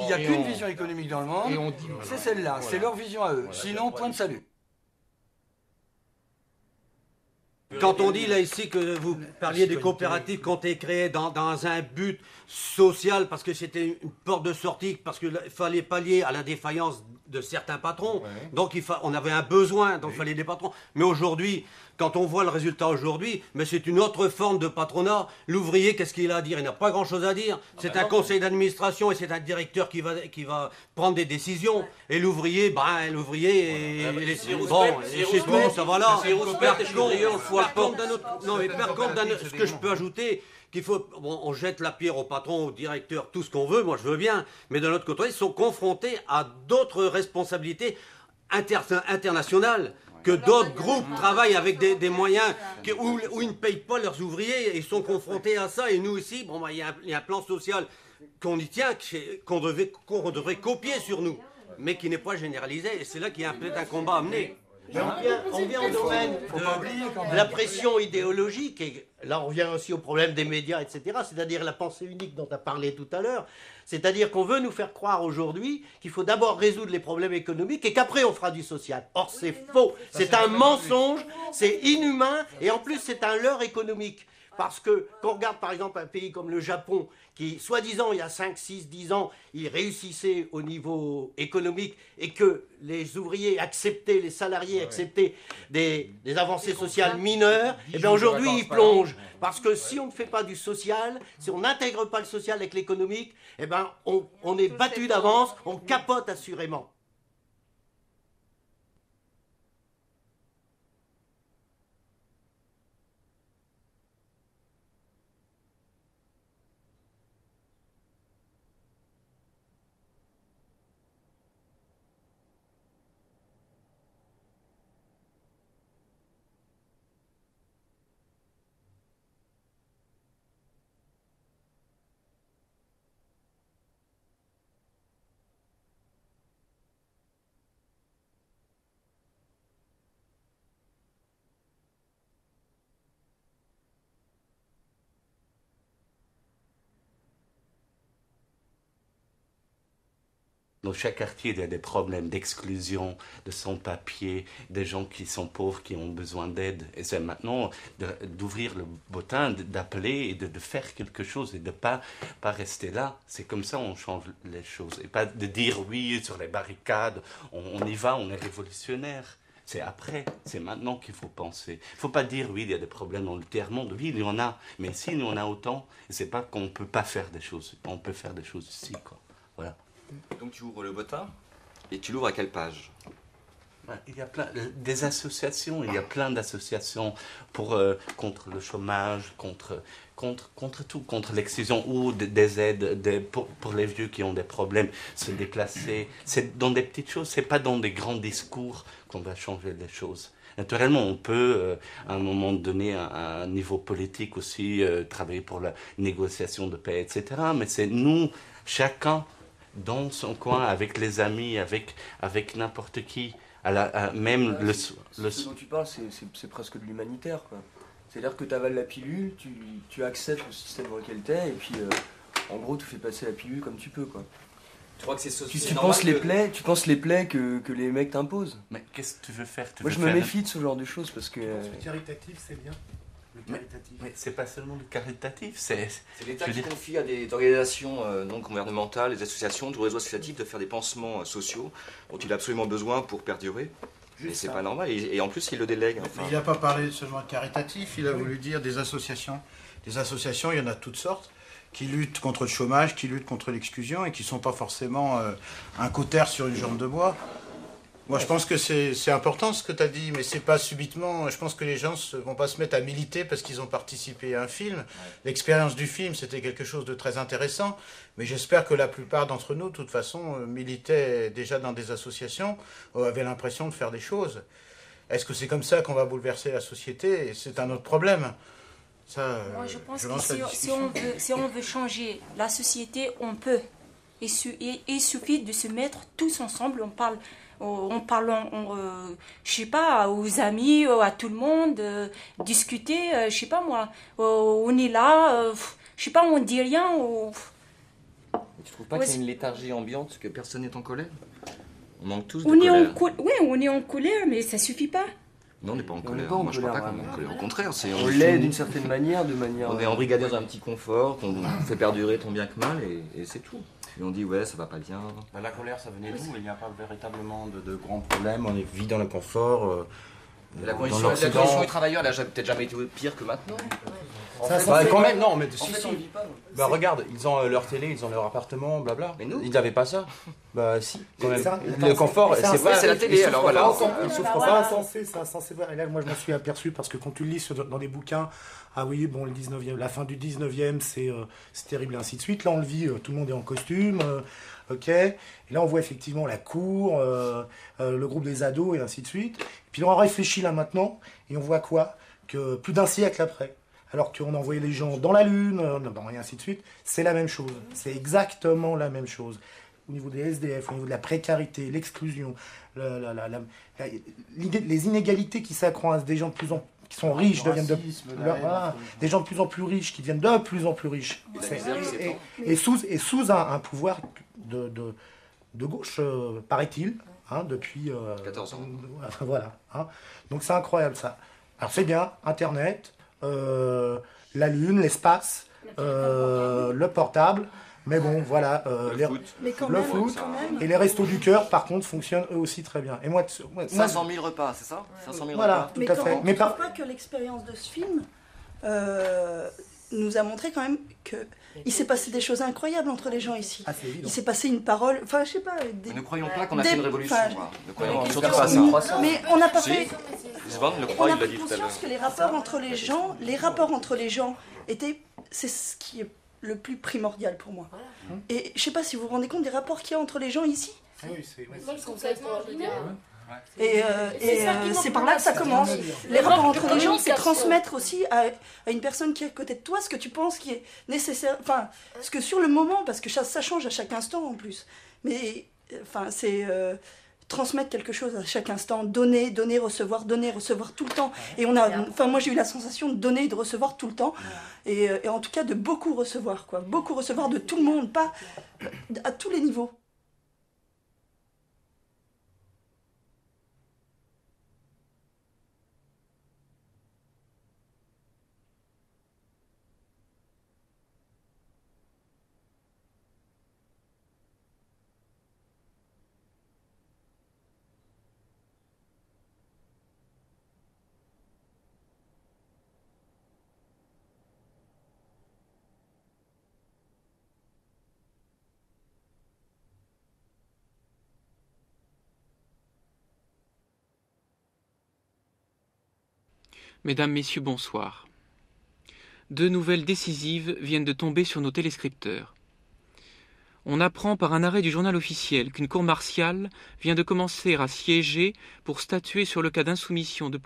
Il n'y a qu'une vision économique dans le monde, c'est celle-là, c'est leur vision à eux. Sinon, point de salut. Quand on dit là ici que vous parliez des coopératives qui ont été créées dans un but social, parce que c'était une porte de sortie, parce qu'il fallait pallier à la défaillance de certains patrons, donc on avait un besoin, donc il fallait des patrons. Mais aujourd'hui, quand on voit le résultat aujourd'hui, mais c'est une autre forme de patronat. L'ouvrier, qu'est-ce qu'il a à dire? Il n'a pas grand-chose à dire. C'est un conseil d'administration et c'est un directeur qui va prendre des décisions. Et l'ouvrier, c'est tout, ça va là. Par contre, ce que je peux ajouter, on jette la pierre au patron, au directeur, tout ce qu'on veut, moi je veux bien, mais de notre côté, ils sont confrontés à d'autres responsabilités internationales, que d'autres groupes travaillent avec des moyens où ils ne payent pas leurs ouvriers, et ils sont confrontés à ça, et nous ici, il y a un plan social qu'on y tient, qu'on devrait copier sur nous, mais qui n'est pas généralisé, et c'est là qu'il y a peut-être un combat à mener. On vient au domaine de la pression idéologique, et là on revient aussi au problème des médias, etc., c'est-à-dire la pensée unique dont tu as parlé tout à l'heure, c'est-à-dire qu'on veut nous faire croire aujourd'hui qu'il faut d'abord résoudre les problèmes économiques et qu'après on fera du social. Or c'est faux, c'est un mensonge, c'est inhumain, et en plus c'est un leurre économique. Parce que quand on regarde par exemple un pays comme le Japon, qui soi-disant il y a 5, 6, 10 ans, il réussissait au niveau économique et que les ouvriers acceptaient, les salariés acceptaient des avancées sociales mineures, et bien aujourd'hui ils plongent. Parce que si on ne fait pas du social, si on n'intègre pas le social avec l'économique, et bien on est battu d'avance, on capote assurément. Dans chaque quartier, il y a des problèmes d'exclusion, de sans-papiers, des gens qui sont pauvres, qui ont besoin d'aide. Et c'est maintenant d'ouvrir le bottin, d'appeler et de faire quelque chose et de pas rester là. C'est comme ça on change les choses. Et pas de dire oui sur les barricades, on y va, on est révolutionnaire. C'est après, c'est maintenant qu'il faut penser. Il ne faut pas dire oui, il y a des problèmes dans le tiers-monde. Oui, il y en a, mais ici, il y en a autant. Et c'est pas qu'on ne peut pas faire des choses. On peut faire des choses ici, quoi. Voilà. Donc tu ouvres le bottin et tu l'ouvres à quelle page? Il y a des associations, il y a plein d'associations contre le chômage, contre tout, contre l'exclusion ou des aides pour les vieux qui ont des problèmes, se déplacer. C'est dans des petites choses, c'est pas dans des grands discours qu'on va changer les choses. Naturellement, on peut, à un moment donné, à un niveau politique aussi, travailler pour la négociation de paix, etc. Mais c'est nous, chacun, dans son coin, avec les amis, avec n'importe qui, même ce dont tu parles, c'est presque de l'humanitaire, quoi. C'est-à-dire que tu avales la pilule, tu acceptes le système dans lequel tu es, et puis en gros tu fais passer la pilule comme tu peux, quoi. Tu crois que c'est tu penses les plaies que les mecs t'imposent. Mais qu'est-ce que tu veux faire? Moi je me méfie de ce genre de choses parce que... Le caritatif c'est bien. Mais c'est pas seulement le caritatif, c'est l'État qui confie à des organisations non gouvernementales, des associations, du réseau associatif de faire des pansements sociaux dont il a absolument besoin pour perdurer. Et c'est pas normal, et en plus il le délègue. Enfin. Il n'a pas parlé seulement de caritatif, il a voulu dire des associations. Des associations, il y en a de toutes sortes, qui luttent contre le chômage, qui luttent contre l'exclusion et qui ne sont pas forcément un cautère sur une jambe de bois. Moi, je pense que c'est important ce que tu as dit, mais c'est pas subitement. Je pense que les gens ne vont pas se mettre à militer parce qu'ils ont participé à un film. L'expérience du film, c'était quelque chose de très intéressant, mais j'espère que la plupart d'entre nous, de toute façon, militaient déjà dans des associations, avaient l'impression de faire des choses. Est-ce que c'est comme ça qu'on va bouleverser la société? C'est un autre problème. Ça, moi, je pense que si on veut changer la société, on peut. Il suffit de se mettre tous ensemble, je sais pas, aux amis, à tout le monde, discuter, je sais pas moi, on est là, je sais pas, on dit rien. Tu trouves pas qu'il y a une léthargie ambiante, que personne n'est en colère? On manque tous de On est colère. oui, on est en colère, mais ça suffit pas. Non, on n'est pas en colère. pas en Moi, je crois pas colère, qu'on est en colère. Au contraire, On l'est d'une certaine manière, On est embrigadé dans un petit confort, qu'on fait perdurer tant bien que mal, et c'est tout. Et on dit, ouais, ça va pas bien. La colère, ça venait d'où? Il n'y a pas véritablement de grands problèmes. On vit dans le confort. La dans condition l'Occident. des travailleurs, elle a peut-être jamais été pire que maintenant. Quand même, non, mais En si, fait, si. on le vit pas. Bah regarde, ils ont leur télé, ils ont leur appartement, blabla. Mais nous Ils n'avaient pas ça. Bah si, quand même. Ça, Le confort, ça, c'est pas... c'est la télé, alors voilà. Ils souffrent pas insensé, c'est insensé. Et là, moi, je m'en suis aperçu parce que quand tu le lis dans des bouquins, ah oui, bon, le 19e, la fin du 19e, c'est terrible, et ainsi de suite. Là, on le vit, tout le monde est en costume, ok. Et là, on voit effectivement la cour, le groupe des ados, et ainsi de suite. Et puis là, on réfléchit là maintenant, et on voit quoi? Que plus d'un siècle après, alors qu'on envoyait les gens dans la Lune, et ainsi de suite, c'est la même chose. C'est exactement la même chose. Au niveau des SDF, au niveau de la précarité, l'exclusion, les inégalités qui s'accroissent, des gens qui sont riches deviennent des gens de plus en plus riches qui deviennent de plus en plus riches. Et sous un pouvoir de gauche, paraît-il, depuis 14 ans. Voilà. Donc c'est incroyable ça. Alors c'est bien, Internet, la Lune, l'espace, le portable, mais bon, voilà, le foot et les restos du cœur, par contre, fonctionnent eux aussi très bien. Et moi, 500 000 repas, c'est ça? 500 000 voilà, repas. tout à fait. Mais tu ne trouves pas que l'expérience de ce film nous a montré quand même qu'il s'est passé des choses incroyables entre les gens ici. Ah, c'est évident. Il s'est passé une parole, enfin je sais pas. Ne croyons pas qu'on a fait une révolution. Ne croyons Mais surtout pas ça. Mais on n'a pas Si. fait. Svan le On croit, a il l'a pris dit tout à l'heure. conscience que les rapports entre les gens étaient, c'est ce qui est le plus primordial pour moi. Et je sais pas si vous vous rendez compte des rapports qu'il y a entre les gens ici. Oui, c'est Et c'est par là que ça commence. Les rapports entre les gens, c'est transmettre aussi à une personne qui est à côté de toi ce que tu penses qui est nécessaire. Enfin, ce que sur le moment, parce que ça change à chaque instant en plus. Mais enfin, c'est transmettre quelque chose à chaque instant, donner, recevoir tout le temps. Et moi j'ai eu la sensation de donner et de recevoir tout le temps. Et en tout cas de beaucoup recevoir, quoi. Beaucoup recevoir de tout le monde, pas à tous les niveaux. Mesdames, Messieurs, bonsoir. Deux nouvelles décisives viennent de tomber sur nos téléscripteurs. On apprend par un arrêt du journal officiel qu'une cour martiale vient de commencer à siéger pour statuer sur le cas d'insoumission de